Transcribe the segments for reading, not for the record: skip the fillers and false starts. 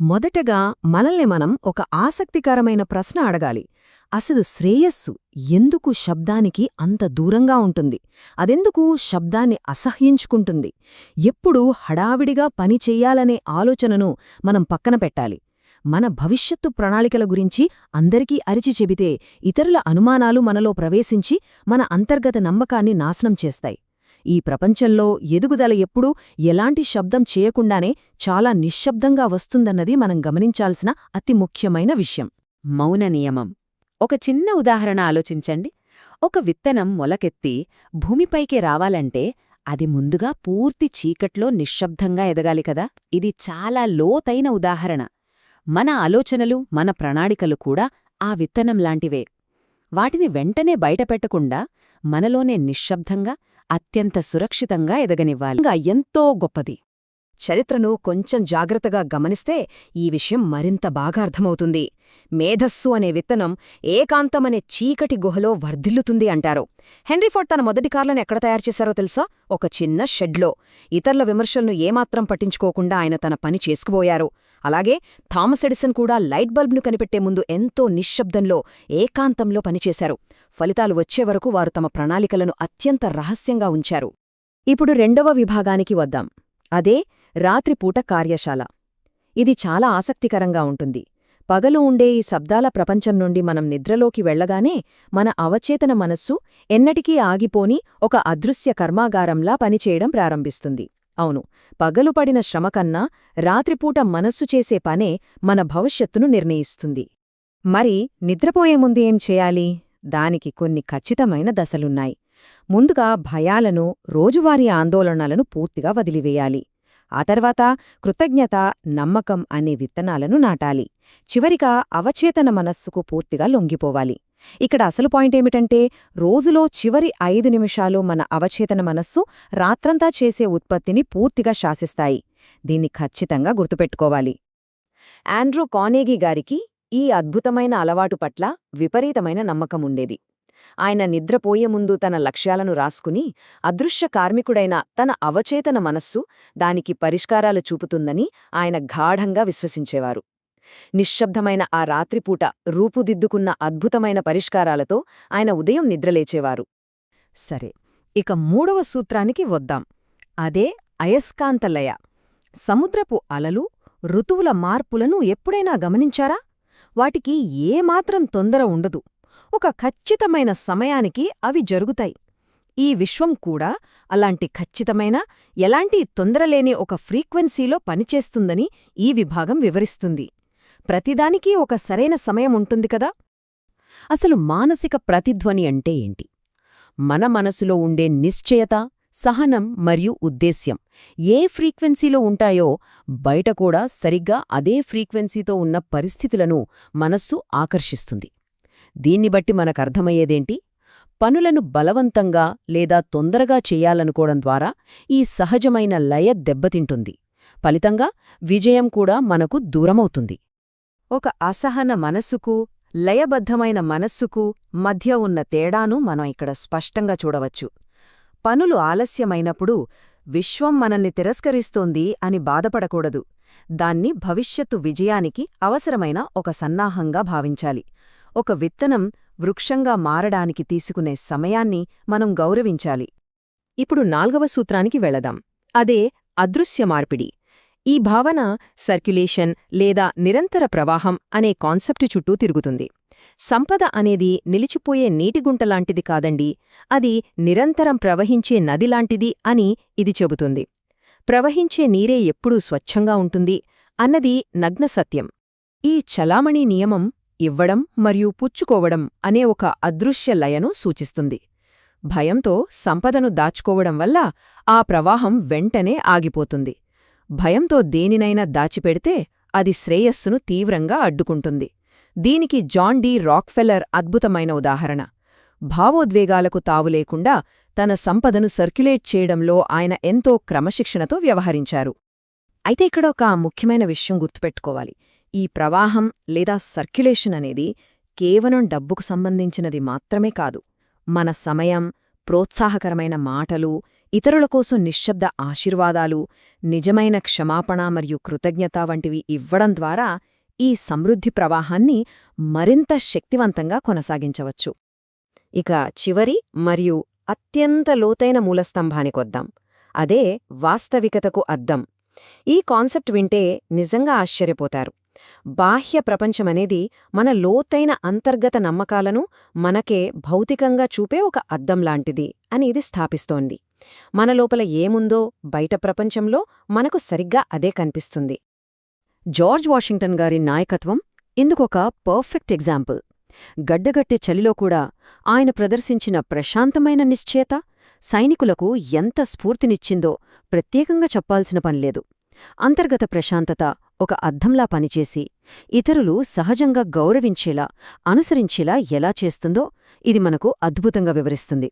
మొదటగా మనల్ని మనం ఒక ఆసక్తికరమైన ప్రశ్న అడగాలి. అసలు శ్రేయస్సు ఎందుకు శబ్దానికి అంత దూరంగా ఉంటుంది? అదెందుకు శబ్దాన్ని అసహ్యించుకుంటుంది? ఎప్పుడూ హడావిడిగా పని చెయ్యాలనే ఆలోచనను మనం పక్కన పెట్టాలి. మన భవిష్యత్తు ప్రణాళికల గురించి అందరికీ అరిచి చెబితే ఇతరుల అనుమానాలు మనలో ప్రవేశించి మన అంతర్గత నమ్మకాన్ని నాశనం చేస్తాయి. ఈ ప్రపంచంలో ఎదుగుదల ఎప్పుడూ ఎలాంటి శబ్దం చేయకుండానే చాలా నిశ్శబ్దంగా వస్తుందన్నది మనం గమనించాల్సిన అతి ముఖ్యమైన విషయం. మౌన నియమం. ఒక చిన్న ఉదాహరణ ఆలోచించండి. ఒక విత్తనం మొలకెత్తి భూమిపైకి రావాలంటే అది ముందుగా పూర్తి చీకట్లో నిశ్శబ్దంగా ఎదగాలి కదా. ఇది చాలా లోతైన ఉదాహరణ. మన ఆలోచనలు, మన ప్రణాళికలు కూడా ఆ విత్తనం లాంటివే. వాటిని వెంటనే బయటపెట్టకుండా మనలోనే నిశ్శబ్దంగా, అత్యంత సురక్షితంగా ఎదగనివ్వాలి. ఇంకా ఎంతో గొప్పది. చరిత్రను కొంచెం జాగ్రత్తగా గమనిస్తే ఈ విషయం మరింత బాగా అర్థమవుతుంది. మేధస్సు అనే విత్తనం ఏకాంతమనే చీకటి గుహలో వర్ధిల్లుతుంది అంటారు. హెన్రీఫోర్డ్ తన మొదటి కార్లను ఎక్కడ తయారుచేశారో తెలుసా? ఒక చిన్న షెడ్లో. ఇతరుల విమర్శలను ఏమాత్రం పట్టించుకోకుండా ఆయన తన పని చేసుకుపోయారు. అలాగే థామస్ ఎడిసన్ కూడా లైట్ బల్బ్ను కనిపెట్టే ముందు ఎంతో నిశ్శబ్దంలో, ఏకాంతంలో పనిచేశారు. ఫలితాలు వచ్చేవరకు వారు తమ ప్రణాళికలను అత్యంత రహస్యంగా ఉంచారు. ఇప్పుడు రెండవ విభాగానికి వద్దాం. అదే రాత్రిపూట కార్యశాల. ఇది చాలా ఆసక్తికరంగా ఉంటుంది. పగలు ఉండే ఈ శబ్దాల ప్రపంచం నుండి మనం నిద్రలోకి వెళ్లగానే మన అవచేతన మనస్సు ఎన్నటికీ ఆగిపోని ఒక అదృశ్య కర్మాగారంలా పనిచేయడం ప్రారంభిస్తుంది. అవును, పగలు పడిన శ్రమకన్నా రాత్రిపూట మనస్సు చేసే పనే మన భవిష్యత్తును నిర్ణయిస్తుంది. మరి నిద్రపోయే ముందు ఏం చేయాలి? దానికి కొన్ని ఖచ్చితమైన దశలున్నాయి. ముందుగా భయాలను, రోజువారీ ఆందోళనలను పూర్తిగా వదిలివేయాలి. ఆ తర్వాత కృతజ్ఞత, నమ్మకం అనే విత్తనాలను నాటాలి. చివరిగా అవచేతన మనస్సుకు పూర్తిగా లొంగిపోవాలి. ఇక్కడ అసలు పాయింటేమిటంటే, రోజులో చివరి 5 నిమిషాలు మన అవచేతన మనస్సు రాత్రంతా చేసే ఉత్పత్తిని పూర్తిగా శాసిస్తాయి. దీన్ని ఖచ్చితంగా గుర్తుపెట్టుకోవాలి. ఆండ్రూ కార్నెగీ గారికి ఈ అద్భుతమైన అలవాటు పట్ల విపరీతమైన నమ్మకముండేది. ఆయన నిద్రపోయే ముందు తన లక్ష్యాలను రాసుకుని, అదృశ్య కార్మికుడైన తన అవచేతన మనస్సు దానికి పరిష్కారాలు చూపుతుందని ఆయన గాఢంగా విశ్వసించేవారు. నిశ్శబ్దమైన ఆ రాత్రిపూట రూపుదిద్దుకున్న అద్భుతమైన పరిష్కారాలతో ఆయన ఉదయం నిద్రలేచేవారు. సరే, ఇక మూడవ సూత్రానికి వద్దాం. అదే అయస్కాంతలయ. సముద్రపు అలలు, ఋతువుల మార్పులను ఎప్పుడైనా గమనించారా? వాటికి ఏమాత్రం తొందర ఉండదు. ఒక ఖచ్చితమైన సమయానికి అవి జరుగుతాయి. ఈ విశ్వం కూడా అలాంటి ఖచ్చితమైన, ఎలాంటి తొందరలేని ఒక ఫ్రీక్వెన్సీలో పనిచేస్తుందని ఈ విభాగం వివరిస్తుంది. ప్రతిదానికీ ఒక సరైన సమయం ఉంటుంది కదా. అసలు మానసిక ప్రతిధ్వని అంటే ఏంటి? మన మనసులో ఉండే నిశ్చయత, సహనం మరియు ఉద్దేశ్యం ఏ ఫ్రీక్వెన్సీలో ఉంటాయో బయట కూడా సరిగ్గా అదే ఫ్రీక్వెన్సీతో ఉన్న పరిస్థితులను మనస్సు ఆకర్షిస్తుంది. దీన్ని బట్టి మనకర్థమయ్యేదేంటి? పనులను బలవంతంగా లేదా తొందరగా చెయ్యాలనుకోవడం ద్వారా ఈ సహజమైన లయ దెబ్బతింటుంది. ఫలితంగా విజయం కూడా మనకు దూరమవుతుంది. ఒక అసహన మనస్సుకు, లయబద్ధమైన మనస్సుకు మధ్య ఉన్న తేడాను మనం ఇక్కడ స్పష్టంగా చూడవచ్చు. పనులు ఆలస్యమైనప్పుడు విశ్వం మనల్ని తిరస్కరిస్తోంది అని బాధపడకూడదు. దాన్ని భవిష్యత్తు విజయానికి అవసరమైన ఒక సన్నాహంగా భావించాలి. ఒక విత్తనం వృక్షంగా మారడానికి తీసుకునే సమయాన్ని మనం గౌరవించాలి. ఇప్పుడు 4వ సూత్రానికి వెళదాం. అదే అదృశ్య మార్పిడి. ఈ భావన సర్క్యులేషన్ లేదా నిరంతర ప్రవాహం అనే కాన్సెప్టు చుట్టూ తిరుగుతుంది. సంపద అనేది నిలిచిపోయే నీటిగుంటలాంటిది కాదండి, అది నిరంతరం ప్రవహించే నదిలాంటిది అని ఇది చెబుతుంది. ప్రవహించే నీరే ఎప్పుడూ స్వచ్ఛంగా ఉంటుంది అన్నది నగ్న సత్యం. ఈ చలామణీ నియమం ఇవ్వడం మరియు పుచ్చుకోవడం అనే ఒక అదృశ్య లయను సూచిస్తుంది. భయంతో సంపదను దాచుకోవడం వల్ల ఆ ప్రవాహం వెంటనే ఆగిపోతుంది. భయంతో దేనినైనా దాచిపెడితే అది శ్రేయస్సును తీవ్రంగా అడ్డుకుంటుంది. దీనికి జాన్ డి రాక్ఫెల్లర్ అద్భుతమైన ఉదాహరణ. భావోద్వేగాలకు తావులేకుండా తన సంపదను సర్క్యులేట్ చేయడంలో ఆయన ఎంతో క్రమశిక్షణతో వ్యవహరించారు. అయితే ఇక్కడ ఒక ముఖ్యమైన విషయం గుర్తుపెట్టుకోవాలి. ఈ ప్రవాహం లేదా సర్క్యులేషన్ అనేది కేవలం డబ్బుకు సంబంధించినది మాత్రమే కాదు. మన సమయం, ప్రోత్సాహకరమైన మాటలు, ఇతరుల కోసం నిశ్శబ్ద ఆశీర్వాదాలు, నిజమైన క్షమాపణ మరియు కృతజ్ఞత వంటివి ఇవ్వడం ద్వారా ఈ సమృద్ధి ప్రవాహాన్ని మరింత శక్తివంతంగా కొనసాగించవచ్చు. ఇక చివరి మరియు అత్యంత లోతైన మూలస్తంభానికొద్దాం. అదే వాస్తవికతకు అద్దం. ఈ కాన్సెప్ట్ వింటే నిజంగా ఆశ్చర్యపోతారు. బాహ్య ప్రపంచమనేది మన లోతైన అంతర్గత నమ్మకాలను మనకే భౌతికంగా చూపే ఒక అద్దంలాంటిది అని ఇది స్థాపిస్తోంది. మన లోపల ఏముందో బయట ప్రపంచంలో మనకు సరిగ్గా అదే కనిపిస్తుంది. జార్జ్ వాషింగ్టన్ గారి నాయకత్వం ఇందుకొక పర్ఫెక్ట్ ఎగ్జాంపుల్. గడ్డగట్టే చలిలో కూడా ఆయన ప్రదర్శించిన ప్రశాంతమైన నిశ్చయత సైనికులకు ఎంత స్ఫూర్తినిచ్చిందో ప్రత్యేకంగా చెప్పాల్సిన పనిలేదు. అంతర్గత ప్రశాంతత ఒక అద్దంలా పనిచేసి ఇతరులు సహజంగా గౌరవించేలా, అనుసరించేలా ఎలా చేస్తుందో ఇది మనకు అద్భుతంగా వివరిస్తుంది.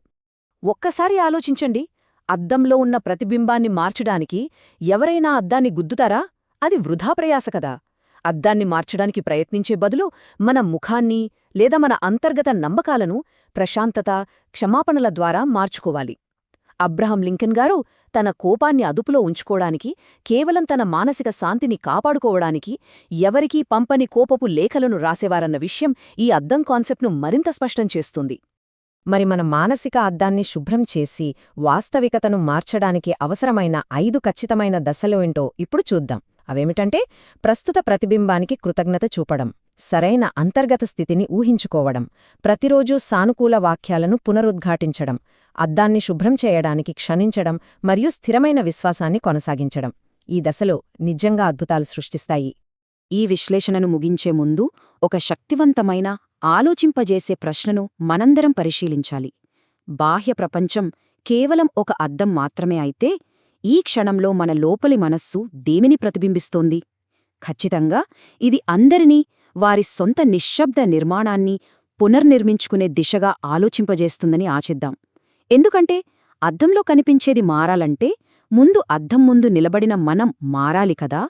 ఒక్కసారి ఆలోచించండి, అద్దంలో ఉన్న ప్రతిబింబాన్ని మార్చడానికి ఎవరైనా అద్దాన్ని గుద్దుతారా? అది వృధా ప్రయాస కదా. అద్దాన్ని మార్చడానికి ప్రయత్నించే బదులు మన ముఖాన్ని లేదా మన అంతర్గత నమ్మకాలను ప్రశాంతత, క్షమాపణల ద్వారా మార్చుకోవాలి. అబ్రహం లింకన్ గారు తన కోపాన్ని అదుపులో ఉంచుకోవడానికి, కేవలం తన మానసిక శాంతిని కాపాడుకోవడానికి ఎవరికీ పంపని కోపపు లేఖలను రాసేవారన్న విషయం ఈ అద్దం కాన్సెప్ట్ను మరింత స్పష్టం చేస్తుంది. మరి మన మానసిక అద్దాన్ని శుభ్రం చేసి వాస్తవికతను మార్చడానికి అవసరమైన 5 ఖచ్చితమైన దశలు ఏంటో ఇప్పుడు చూద్దాం. అవేమిటంటే, ప్రస్తుత ప్రతిబింబానికి కృతజ్ఞత చూపడం, సరైన అంతర్గత స్థితిని ఊహించుకోవడం, ప్రతిరోజూ సానుకూల వాక్యాలను పునరుద్ఘాటించడం, అద్దాన్ని శుభ్రం చేయడానికి క్షణించడం మరియు స్థిరమైన విశ్వాసాన్ని కొనసాగించడం. ఈ దశలో నిజంగా అద్భుతాలు సృష్టిస్తాయి. ఈ విశ్లేషణను ముగించే ముందు ఒక శక్తివంతమైన, ఆలోచింపజేసే ప్రశ్నను మనందరం పరిశీలించాలి. బాహ్య ప్రపంచం కేవలం ఒక అద్దం మాత్రమే అయితే, ఈ క్షణంలో మన లోపలి మనస్సు దేమిని ప్రతిబింబిస్తోంది? ఖచ్చితంగా ఇది అందరినీ వారి సొంత నిశ్శబ్ద నిర్మాణాన్ని పునర్నిర్మించుకునే దిశగా ఆలోచింపజేస్తుందని ఆశిద్దాం. ఎందుకంటే అద్దంలో కనిపించేది మారాలంటే ముందు అద్దం ముందు నిలబడిన మనం మారాలి కదా.